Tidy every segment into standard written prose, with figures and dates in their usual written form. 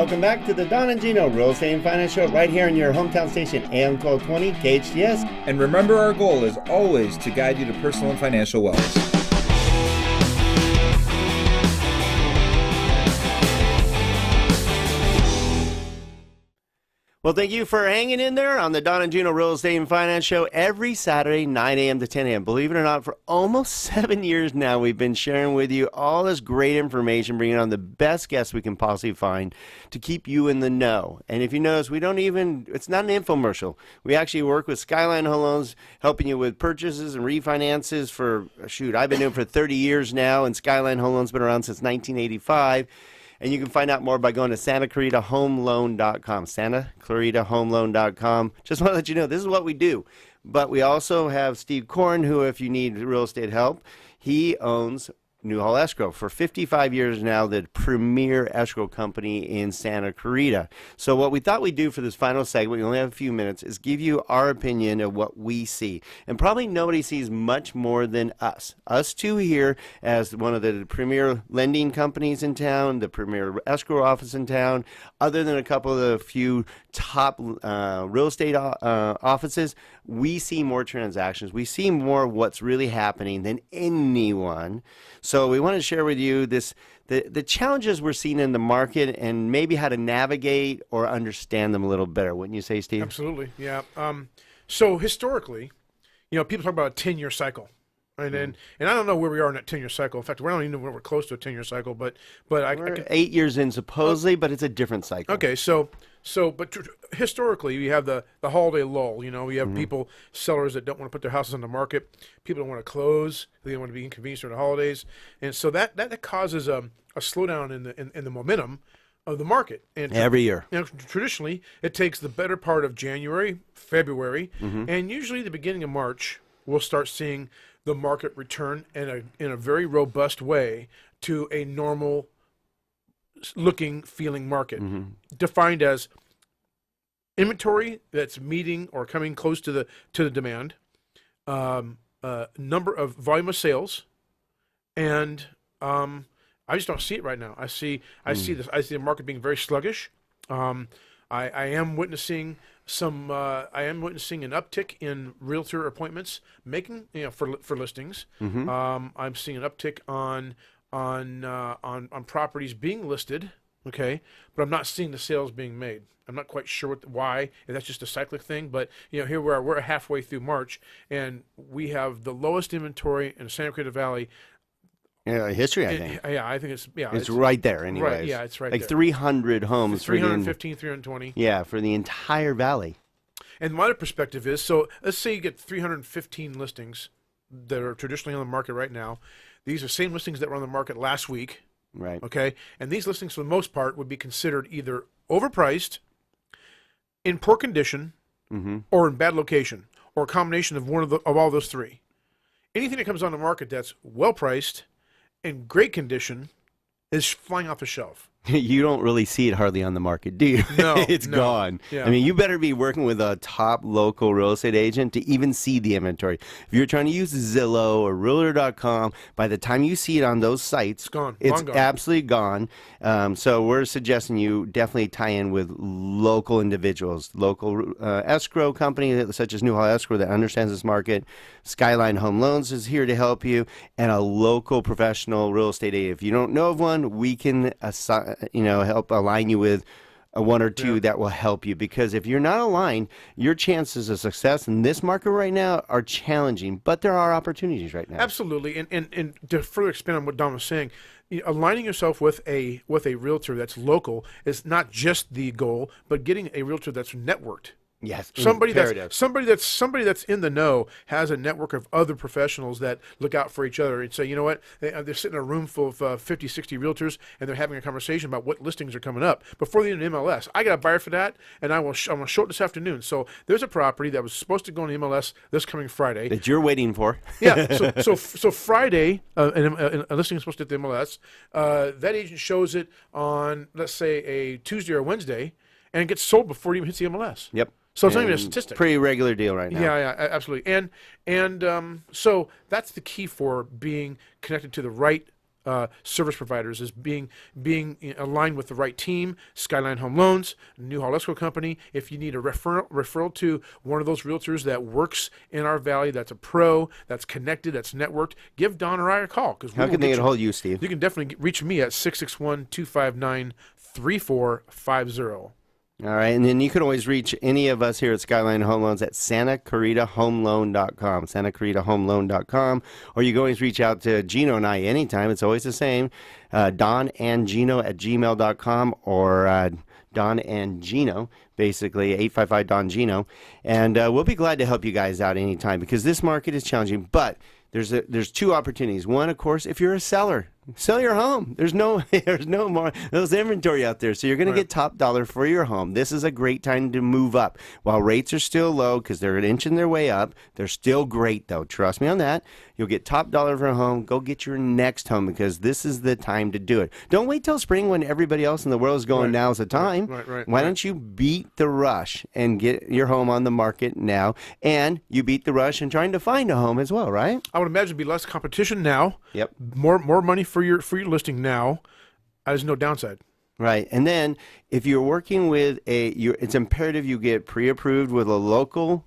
welcome back to the Don and Gino Real Estate and Finance Show right here in your hometown station, AM 1220 KHTS. And remember, our goal is always to guide you to personal and financial wellness. Well, thank you for hanging in there on the Don and Gino Real Estate and Finance Show every Saturday, 9 a.m. to 10 a.m. Believe it or not, for almost 7 years now, we've been sharing with you all this great information, bringing on the best guests we can possibly find to keep you in the know. And if you notice, it's not an infomercial. We actually work with Skyline Home Loans, helping you with purchases and refinances I've been doing it for 30 years now, and Skyline Home Loans been around since 1985. And you can find out more by going to SantaClaritaHomeLoan.com. SantaClaritaHomeLoan.com. Just want to let you know, this is what we do. But we also have Steve Korn, who, if you need real estate help, he owns Newhall Escrow. For 55 years now, the premier escrow company in Santa Clarita. So what we thought we'd do for this final segment, we only have a few minutes, is give you our opinion of what we see. And probably nobody sees much more than us. Us two here as one of the premier lending companies in town, the premier escrow office in town, other than a couple of the few top real estate offices, we see more transactions. We see more of what's really happening than anyone. So we want to share with you the challenges we're seeing in the market and maybe how to navigate or understand them a little better. Wouldn't you say, Steve? Absolutely, yeah. So historically, people talk about a 10-year cycle. Right? And I don't know where we are in that 10-year cycle. In fact, we don't even know where we're close to a 10-year cycle. But we're 8 years in supposedly, but it's a different cycle. Okay, but historically, you have the holiday lull. We have people, sellers that don't want to put their houses on the market. People don't want to close. They don't want to be inconvenienced during the holidays, and so that causes a slowdown in the momentum of the market. And every year, traditionally, it takes the better part of January, February, and usually the beginning of March, we'll start seeing the market return in a very robust way to a normal looking, feeling market, defined as inventory that's meeting or coming close to the demand, number of volume of sales, and I just don't see it right now. I see the market being very sluggish. I am witnessing an uptick in realtor appointments making for listings. I'm seeing an uptick on properties being listed, okay, but I'm not seeing the sales being made. I'm not quite sure why, if that's just a cyclic thing, but here we are, we're halfway through March, and we have the lowest inventory in Santa Clarita Valley. History, I think. I think it's right there anyways. Right, yeah, it's right like there. 300 homes. 315, 320. Yeah, for the entire valley. And my other perspective is, so let's say you get 315 listings that are traditionally on the market right now. These are same listings that were on the market last week. Right. Okay. And these listings, for the most part, would be considered either overpriced, in poor condition, or in bad location, or a combination of of all those three. Anything that comes on the market that's well priced, in great condition, is flying off the shelf. You don't really see it hardly on the market, do you? No. It's gone. Yeah. I mean, you better be working with a top local real estate agent to even see the inventory. If you're trying to use Zillow or Realtor.com, by the time you see it on those sites, it's gone. It's absolutely gone. So we're suggesting you definitely tie in with local individuals, local escrow company such as Newhall Escrow that understands this market. Skyline Home Loans is here to help you, and a local professional real estate agent. If you don't know of one, we can help align you with one or two that will help you. Because if you're not aligned, your chances of success in this market right now are challenging. But there are opportunities right now. Absolutely, and to further expand on what Don was saying, aligning yourself with a realtor that's local is not just the goal, but getting a realtor that's networked. Yes, somebody that's in the know, has a network of other professionals that look out for each other and say, you know what, they're sitting in a room full of 50, 60 realtors, and they're having a conversation about what listings are coming up before the end of MLS. I got a buyer for that, and I'm going to show it this afternoon. So there's a property that was supposed to go on the MLS this coming Friday that you're waiting for. Yeah. So Friday, a listing is supposed to hit the MLS. That agent shows it on, let's say, a Tuesday or Wednesday, and it gets sold before it even hits the MLS. Yep. So it's not even a statistic. Pretty regular deal right now. Yeah, absolutely. And so that's the key for being connected to the right service providers is being aligned with the right team. Skyline Home Loans, Newhall Escrow Company. If you need a referral to one of those realtors that works in our valley, that's a pro, that's connected, that's networked, give Don or I a call. How can they get a hold of you, Steve? You can definitely reach me at 661-259-3450. All right, and then you can always reach any of us here at Skyline Home Loans at SantaClaritaHomeLoan.com, SantaClaritaHomeLoan.com, or you can always reach out to Gino and I anytime. It's always the same, donandgino@gmail.com, or Don and Gino, basically 855-DON-GINO, and we'll be glad to help you guys out anytime, because this market is challenging, but there's two opportunities. One, of course, if you're a seller, sell your home. There's no more inventory out there, so you're going to get top dollar for your home. This is a great time to move up. While rates are still low because they're inching their way up, they're still great though. Trust me on that. You'll get top dollar for a home. Go get your next home, because this is the time to do it. Don't wait till spring when everybody else in the world is going. Now's the time. Why don't you beat the rush and get your home on the market now? And you beat the rush in trying to find a home as well, right? I would imagine it'd be less competition now. Yep. More money for your listing now. There's no downside. Right. And then if you're working with it's imperative you get pre-approved with a local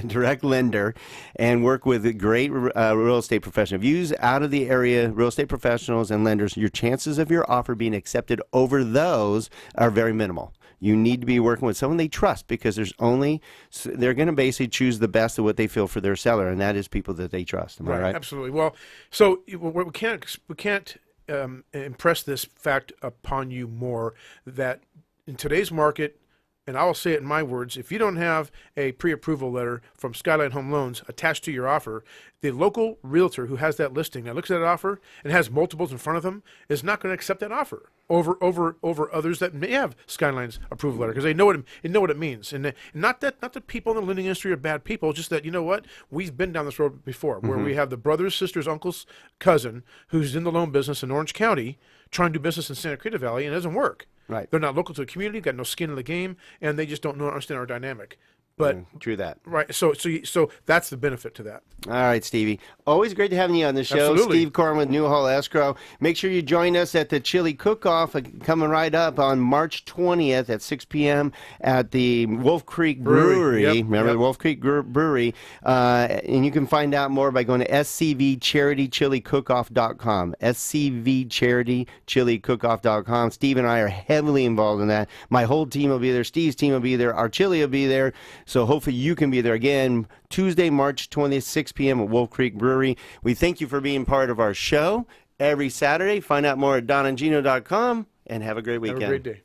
direct lender and work with a great real estate professional. If you use out of the area real estate professionals and lenders, your chances of your offer being accepted over those are very minimal. You need to be working with someone they trust, because they're going to basically choose the best of what they feel for their seller, and that is people that they trust. Am I right? Absolutely. Well, so we can't impress this fact upon you more, that in today's market, and I will say it in my words, if you don't have a pre-approval letter from Skyline Home Loans attached to your offer, the local realtor who has that listing, that looks at that offer and has multiples in front of them, is not going to accept that offer over others that may have Skyline's approval letter, because they know what it means. And not that people in the lending industry are bad people, just that, you know what, we've been down this road before, where we have the brothers, sisters, uncles, cousin who's in the loan business in Orange County trying to do business in Santa Clarita Valley, and it doesn't work. Right. They're not local to the community, got no skin in the game, and they just don't understand our dynamic. But true that. Right. So that's the benefit to that. All right, Stevie. Always great to have you on the show. Absolutely. Steve Corn with Newhall Escrow. Make sure you join us at the Chili Cook-Off coming right up on March 20th at 6 p.m. at the Wolf Creek Brewery. Yep. Remember the Wolf Creek Brewery? And you can find out more by going to scvcharitychilicook-off.com. scvcharitychilicook-off.com. Steve and I are heavily involved in that. My whole team will be there. Steve's team will be there. Our chili will be there. So hopefully you can be there again Tuesday, March 20th, 6 p.m. at Wolf Creek Brewery. We thank you for being part of our show every Saturday. Find out more at donandgino.com, and have a great weekend. Have a great day.